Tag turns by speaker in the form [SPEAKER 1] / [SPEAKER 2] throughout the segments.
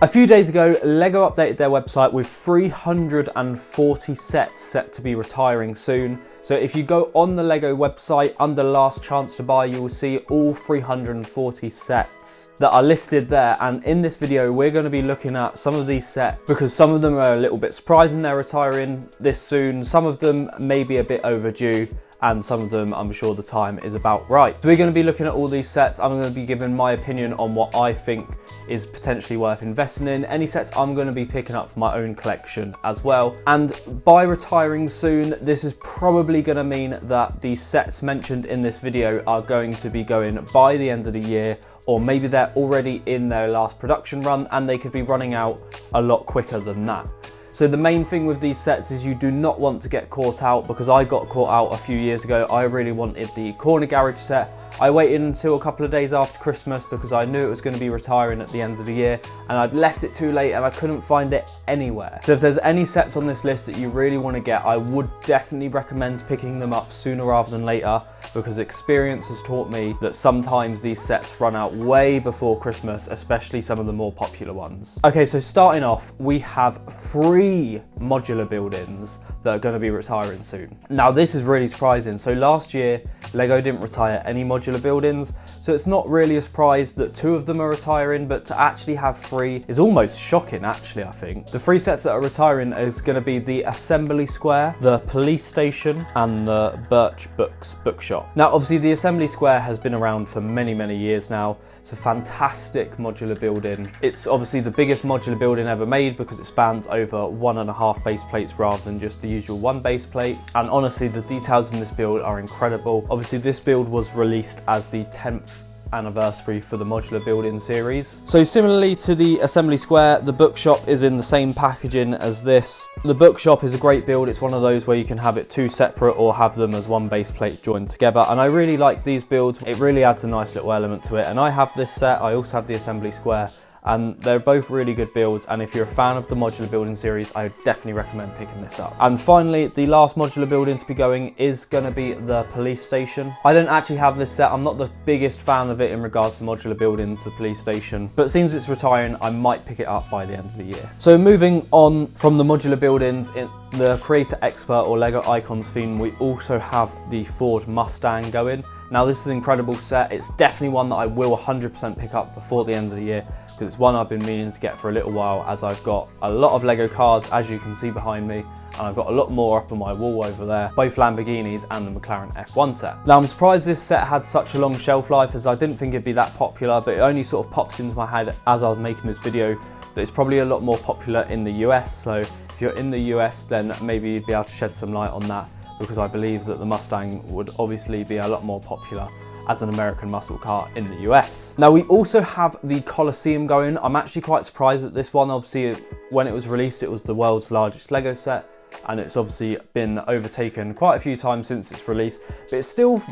[SPEAKER 1] A few days ago, LEGO updated their website with 340 sets set to be retiring soon. So if you go on the LEGO website under last chance to buy, you will see all 340 sets that are listed there. And in this video, we're going to be looking at some of these sets because some of them are a little bit surprising they're retiring this soon. Some of them may be a bit overdue, and some of them I'm sure the time is about right. So we're going to be looking at all these sets. I'm going to be giving my opinion on what I think is potentially worth investing in. Any sets I'm going to be picking up for my own collection as well. And by retiring soon, this is probably going to mean that the sets mentioned in this video are going to be going by the end of the year, or maybe they're already in their last production run and they could be running out a lot quicker than that. So the main thing with these sets is you do not want to get caught out, because I got caught out a few years ago. I really wanted the Corner Garage set. I waited until a couple of days after Christmas because I knew it was going to be retiring at the end of the year, and I'd left it too late and I couldn't find it anywhere. So if there's any sets on this list that you really want to get, I would definitely recommend picking them up sooner rather than later, because experience has taught me that sometimes these sets run out way before Christmas, especially some of the more popular ones. Okay, so starting off, we have 3 modular buildings that are going to be retiring soon. Now this is really surprising. So last year, LEGO didn't retire any modular buildings, so it's not really a surprise that 2 of them are retiring, but to actually have 3 is almost shocking actually, I think. The 3 sets that are retiring is going to be the Assembly Square, the Police Station, and the Birch Books Bookshop. Now obviously the Assembly Square has been around for many years now. It's a fantastic modular building. It's obviously the biggest modular building ever made because it spans over 1.5 base plates rather than just the usual 1 base plate. And honestly, the details in this build are incredible. Obviously this build was released as the 10th anniversary for the modular building series. So similarly to the Assembly Square, the bookshop is in the same packaging as this. The bookshop is a great build. It's one of those where you can have it 2 separate or have them as 1 base plate joined together, and I really like these builds. It really adds a nice little element to it, and I have this set. I also have the Assembly Square, and they're both really good builds, and if you're a fan of the modular building series, I definitely recommend picking this up. And finally, the last modular building to be going is going to be the Police Station. I don't actually have this set. I'm not the biggest fan of it in regards to modular buildings, the Police Station, but since it's retiring, I might pick it up by the end of the year. So moving on from the modular buildings, in the Creator Expert or LEGO Icons theme, we also have the Ford Mustang going. Now this is an incredible set. It's definitely one that I will 100% pick up before the end of the year, because it's one I've been meaning to get for a little while, as I've got a lot of LEGO cars, as you can see behind me, and I've got a lot more up on my wall over there, both Lamborghinis and the McLaren F1 set. Now I'm surprised this set had such a long shelf life, as I didn't think it'd be that popular, but it only sort of pops into my head as I was making this video that it's probably a lot more popular in the US. So if you're in the US, then maybe you'd be able to shed some light on that, because I believe that the Mustang would obviously be a lot more popular as an American muscle car in the US. Now we also have the Colosseum going. I'm actually quite surprised at this one. Obviously when it was released, it was the world's largest LEGO set, and it's obviously been overtaken quite a few times since its release, but it's still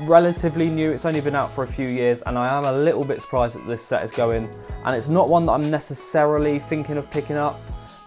[SPEAKER 1] relatively new. It's only been out for a few years, and I am a little bit surprised that this set is going, and it's not one that I'm necessarily thinking of picking up,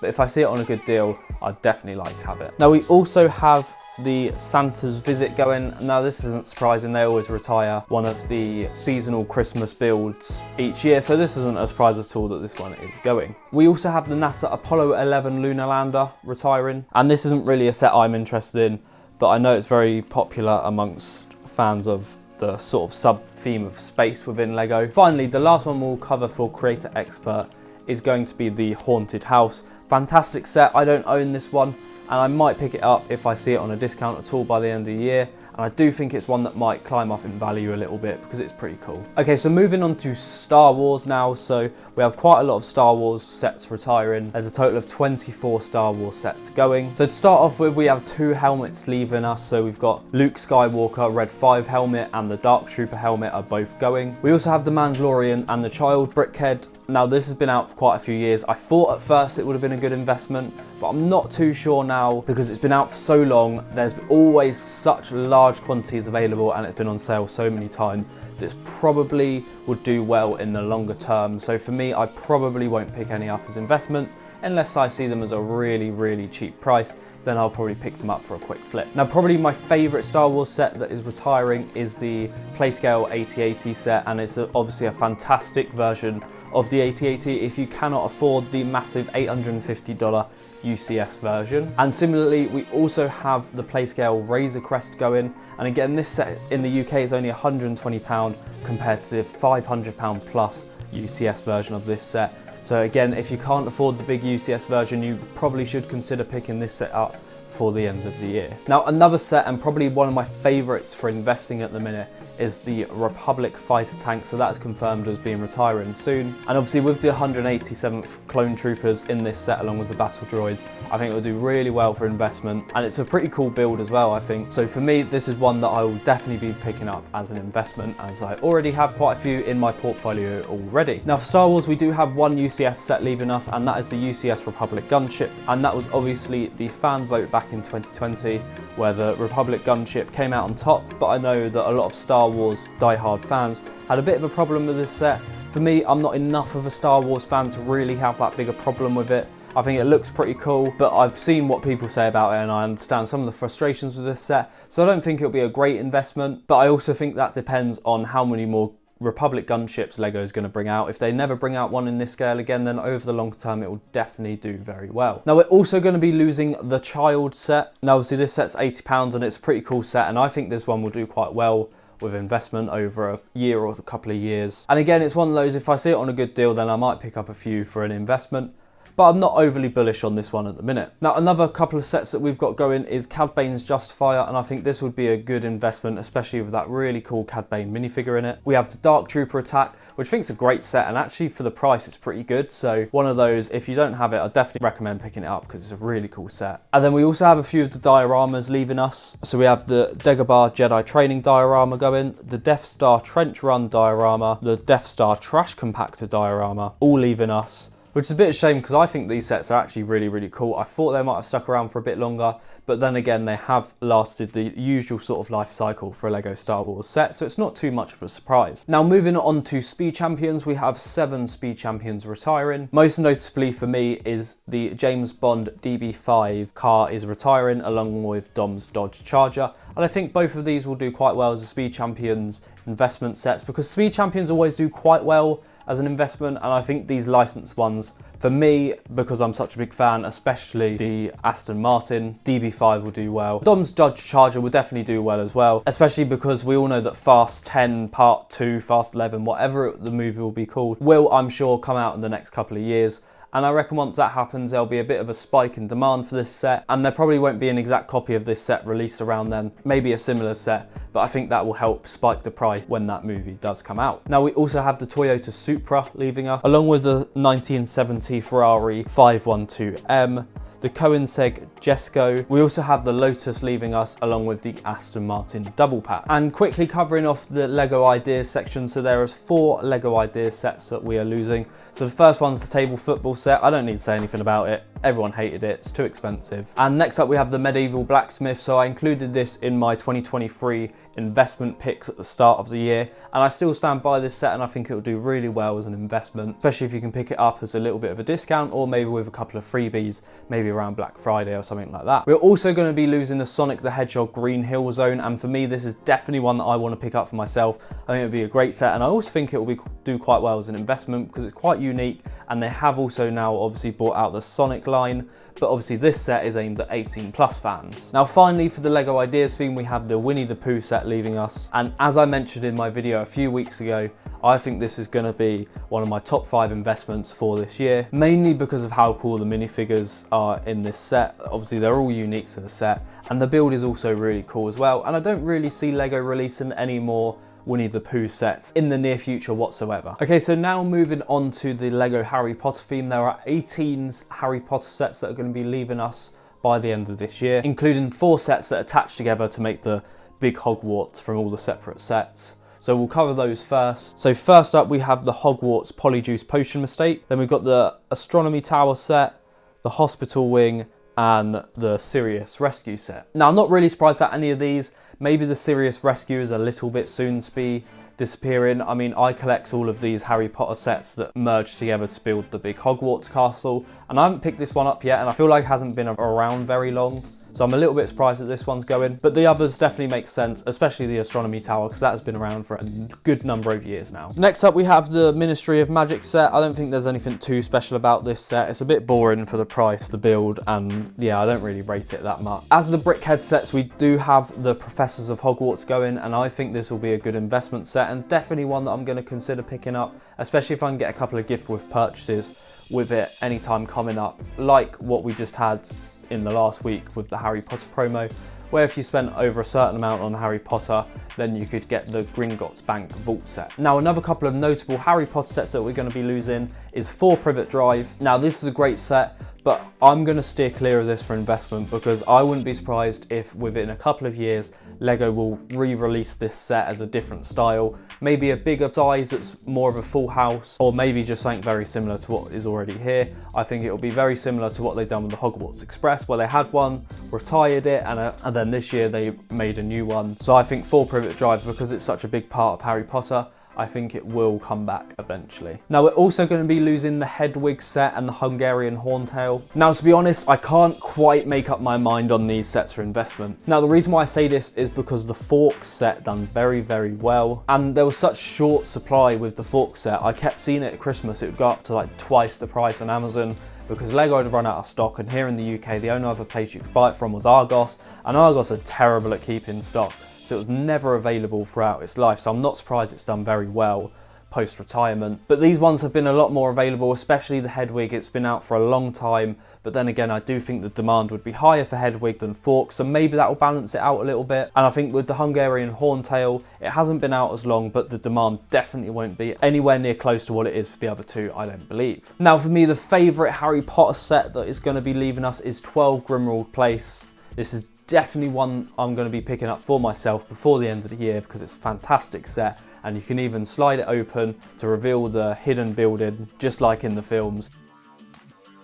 [SPEAKER 1] but if I see it on a good deal, I'd definitely like to have it. Now we also have the Santa's Visit going. Now this isn't surprising, they always retire one of the seasonal Christmas builds each year, so this isn't a surprise at all that this one is going. We also have the NASA Apollo 11 lunar lander retiring, and this isn't really a set I'm interested in, but I know it's very popular amongst fans of the sort of sub-theme of space within LEGO. Finally, the last one we'll cover for Creator Expert is going to be the Haunted House. Fantastic set. I don't own this one, and I might pick it up if I see it on a discount at all by the end of the year. And I do think it's one that might climb up in value a little bit because it's pretty cool. Okay, so moving on to Star Wars now. So we have quite a lot of Star Wars sets retiring. There's a total of 24 Star Wars sets going. So to start off with, we have 2 helmets leaving us. So we've got Luke Skywalker Red 5 helmet and the Dark Trooper helmet are both going. We also have the Mandalorian and the Child Brickhead. Now this has been out for quite a few years. I thought at first it would have been a good investment, but I'm not too sure now because it's been out for so long. There's always such large quantities available, and it's been on sale so many times. This probably would do well in the longer term. So for me, I probably won't pick any up as investments unless I see them as a really cheap price. then I'll probably pick them up for a quick flip. Now, probably my favourite Star Wars set that is retiring is the Playscale 8080 set, and it's obviously a fantastic version of the 8080 if you cannot afford the massive $850 UCS version. And similarly, we also have the Playscale Razor Crest going, and again, this set in the UK is only £120 compared to the £500 plus UCS version of this set. So again, if you can't afford the big UCS version, you probably should consider picking this set up for the end of the year. Now, another set, and probably one of my favourites for investing at the minute, is the Republic fighter tank. So that's confirmed as being retiring soon. And obviously with the 187th Clone Troopers in this set along with the battle droids, I think it will do really well for investment, and it's a pretty cool build as well, I think. So for me, this is one that I will definitely be picking up as an investment, as I already have quite a few in my portfolio already. Now for Star Wars, we do have one UCS set leaving us, and that is the UCS Republic gunship, and that was obviously the fan vote back in 2020 where the Republic gunship came out on top, but I know that a lot of Star Wars diehard fans had a bit of a problem with this set. For me, I'm not enough of a Star Wars fan to really have that big a problem with it. I think it looks pretty cool, but I've seen what people say about it and I understand some of the frustrations with this set, so I don't think it'll be a great investment, but I also think that depends on how many more Republic gunships LEGO is going to bring out. If they never bring out one in this scale again, then over the long term it will definitely do very well. Now we're also going to be losing the Child set. Now obviously this set's £80 and it's a pretty cool set, and I think this one will do quite well with investment over a year or a couple of years. And again, it's one of those, if I see it on a good deal, then I might pick up a few for an investment, but I'm not overly bullish on this one at the minute. Now, another couple of sets that we've got going is Cad Bane's Justifier, and I think this would be a good investment, especially with that really cool Cad Bane minifigure in it. We have the Dark Trooper Attack, which I think is a great set, and actually for the price it's pretty good. So one of those, if you don't have it, I definitely recommend picking it up because it's a really cool set. And then we also have a few of the dioramas leaving us. So we have the Dagobah Jedi Training diorama going, the Death Star Trench Run diorama, the Death Star Trash Compactor diorama, all leaving us, which is a bit of a shame because I think these sets are actually really, really cool. I thought they might have stuck around for a bit longer, but then again, they have lasted the usual sort of life cycle for a LEGO Star Wars set, so it's not too much of a surprise. Now, moving on to Speed Champions, we have 7 Speed Champions retiring. Most notably for me is the James Bond DB5 car is retiring, along with Dom's Dodge Charger, and I think both of these will do quite well as a Speed Champions investment sets, because Speed Champions always do quite well as an investment, and I think these licensed ones, for me, because I'm such a big fan, especially the Aston Martin, DB5 will do well. Dom's Dodge Charger will definitely do well as well, especially because we all know that Fast 10 Part 2, Fast 11, whatever the movie will be called, will, I'm sure, come out in the next couple of years. And I reckon once that happens, there'll be a bit of a spike in demand for this set, and there probably won't be an exact copy of this set released around then, maybe a similar set, but I think that will help spike the price when that movie does come out. Now we also have the Toyota Supra leaving us, along with the 1970 Ferrari 512M, the Koenigsegg Jesko. We also have the Lotus leaving us, along with the Aston Martin Double Pack. And quickly covering off the LEGO Ideas section, so there is 4 LEGO Ideas sets that we are losing. So the first one's the table football set. I don't need to say anything about it. Everyone hated it, it's too expensive. And next up we have the Medieval Blacksmith. So I included this in my 2023 investment picks at the start of the year, and I still stand by this set, and I think it will do really well as an investment, especially if you can pick it up as a little bit of a discount, or maybe with a couple of freebies, maybe around Black Friday or something like that. We're also going to be losing the Sonic the Hedgehog Green Hill Zone, and for me this is definitely one that I want to pick up for myself. I think it would be a great set, and I also think it will do quite well as an investment because it's quite unique, and they have also now obviously brought out the Sonic line, but obviously this set is aimed at 18+ fans. Now finally, for the LEGO Ideas theme, we have the Winnie the Pooh set leaving us, and as I mentioned in my video a few weeks ago, I think this is going to be one of my top 5 investments for this year, mainly because of how cool the minifigures are in this set. Obviously they're all unique to the set, and the build is also really cool as well, and I don't really see LEGO releasing any more Winnie the Pooh sets in the near future whatsoever. Okay, so now moving on to the LEGO Harry Potter theme, there are 18 Harry Potter sets that are going to be leaving us by the end of this year, including 4 sets that attach together to make the big Hogwarts from all the separate sets. So we'll cover those first. So first up we have the Hogwarts Polyjuice Potion Mistake, then we've got the Astronomy Tower set, the Hospital Wing, and the Sirius Rescue set. Now I'm not really surprised about any of these. Maybe the Sirius Rescue is a little bit soon to be disappearing. I mean, I collect all of these Harry Potter sets that merge together to build the big Hogwarts castle, and I haven't picked this one up yet, and I feel like it hasn't been around very long. So I'm a little bit surprised that this one's going, but the others definitely make sense, especially the Astronomy Tower, because that has been around for a good number of years now. Next up, we have the Ministry of Magic set. I don't think there's anything too special about this set. It's a bit boring for the price to build, and yeah, I don't really rate it that much. As the Brickhead sets, we do have the Professors of Hogwarts going, and I think this will be a good investment set, and definitely one that I'm going to consider picking up, especially if I can get a couple of gift with purchases with it anytime coming up, like what we just had in the last week with the Harry Potter promo, where if you spent over a certain amount on Harry Potter, then you could get the Gringotts Bank Vault set. Now, another couple of notable Harry Potter sets that we're going to be losing is 4 Privet Drive. Now, this is a great set, but I'm going to steer clear of this for investment, because I wouldn't be surprised if within a couple of years, LEGO will re-release this set as a different style, maybe a bigger size that's more of a full house, or maybe just something very similar to what is already here. I think it will be very similar to what they've done with the Hogwarts Express, where they had one, retired it, and then this year they made a new one. So I think 4 Privet Drive, because it's such a big part of Harry Potter, I think it will come back eventually. Now, we're also going to be losing the Hedwig set and the Hungarian Horntail. Now, to be honest, I can't quite make up my mind on these sets for investment. Now, the reason why I say this is because the Forks set done very, very well, and there was such short supply with the Forks set. I kept seeing it at Christmas. It would go up to like twice the price on Amazon, because LEGO had run out of stock, and here in the UK, the only other place you could buy it from was Argos, and Argos are terrible at keeping stock. So it was never available throughout its life, so I'm not surprised it's done very well post-retirement. But these ones have been a lot more available, especially the Hedwig. It's been out for a long time, but then again, I do think the demand would be higher for Hedwig than Forks, so maybe that will balance it out a little bit. And I think with the Hungarian Horntail, it hasn't been out as long, but the demand definitely won't be anywhere near close to what it is for the other two, I don't believe. Now, for me, the favourite Harry Potter set that is going to be leaving us is 12 Grimmauld Place. This is definitely one I'm going to be picking up for myself before the end of the year, because it's a fantastic set, and you can even slide it open to reveal the hidden building just like in the films.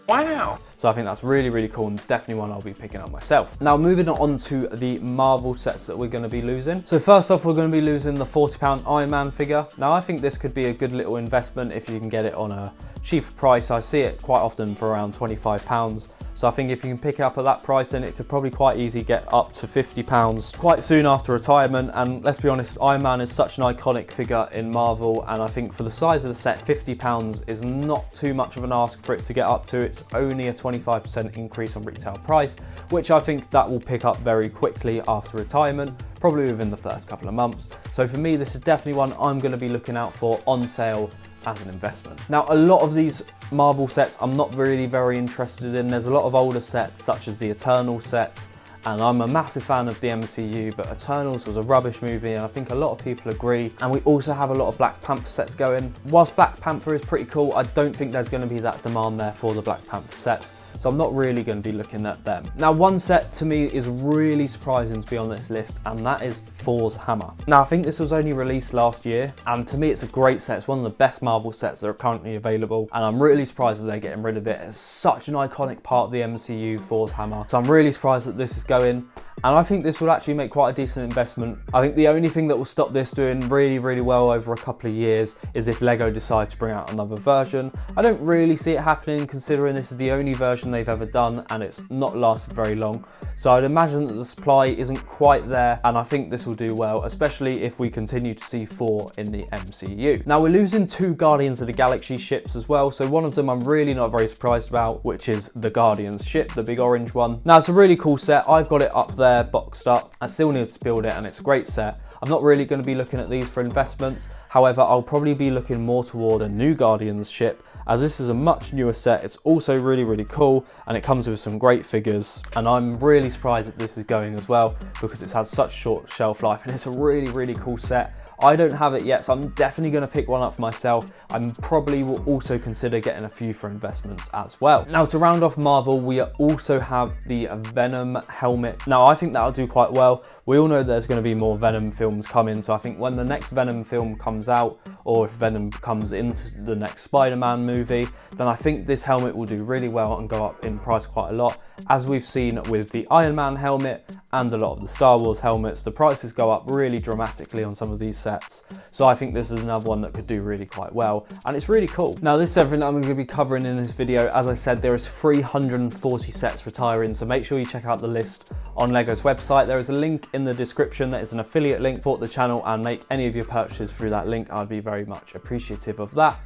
[SPEAKER 1] Wow! So I think that's really, really cool, and definitely one I'll be picking up myself. Now, moving on to the Marvel sets that we're going to be losing. So first off, we're going to be losing the £40 Iron Man figure. Now, I think this could be a good little investment if you can get it on a cheaper price. I see it quite often for around £25. So I think if you can pick it up at that price, then it could probably quite easily get up to £50 quite soon after retirement. And let's be honest, Iron Man is such an iconic figure in Marvel, and I think for the size of the set, £50 is not too much of an ask for it to get up to. It's only a 25% increase on retail price, which I think that will pick up very quickly after retirement, probably within the first couple of months. So for me, this is definitely one I'm going to be looking out for on sale as an investment. Now, a lot of these Marvel sets I'm not really very interested in. There's a lot of older sets, such as the Eternals sets, and I'm a massive fan of the MCU, but Eternals was a rubbish movie, and I think a lot of people agree. And we also have a lot of Black Panther sets going. Whilst Black Panther is pretty cool, I don't think there's going to be that demand there for the Black Panther sets, so I'm not really going to be looking at them. Now, one set to me is really surprising to be on this list, and that is Thor's Hammer. Now, I think this was only released last year, and to me it's a great set. It's one of the best Marvel sets that are currently available, and I'm really surprised that they're getting rid of it. It's such an iconic part of the MCU, Thor's Hammer, so I'm really surprised that this is going. And I think this would actually make quite a decent investment. I think the only thing that will stop this doing really, really well over a couple of years is if LEGO decide to bring out another version. I don't really see it happening, considering this is the only version they've ever done and it's not lasted very long. So I'd imagine that the supply isn't quite there, and I think this will do well, especially if we continue to see Thor in the MCU. Now, we're losing 2 Guardians of the Galaxy ships as well, so one of them I'm really not very surprised about, which is the Guardians ship, the big orange one. Now, it's a really cool set. I've got it up there, boxed up. I still need to build it, and it's a great set. I'm not really going to be looking at these for investments. However, I'll probably be looking more toward a new Guardians ship, as this is a much newer set. It's also really, really cool, and it comes with some great figures. And I'm really surprised that this is going as well, because it's had such short shelf life, and it's a really, really cool set. I don't have it yet, so I'm definitely going to pick one up for myself. I probably will also consider getting a few for investments as well. Now, to round off Marvel, we also have the Venom helmet. Now, I think that'll do quite well. We all know there's going to be more Venom films coming, so I think when the next Venom film comes comes out, or if Venom comes into the next Spider-Man movie, then I think this helmet will do really well and go up in price quite a lot. As we've seen with the Iron Man helmet and a lot of the Star Wars helmets, the prices go up really dramatically on some of these sets. So I think this is another one that could do really quite well, and it's really cool. Now this is everything that I'm going to be covering in this video. As I said, there is 340 sets retiring, so make sure you check out the list on LEGO's website. There is a link in the description that is an affiliate link. Support the channel and make any of your purchases through that link. I'd be very much appreciative of that.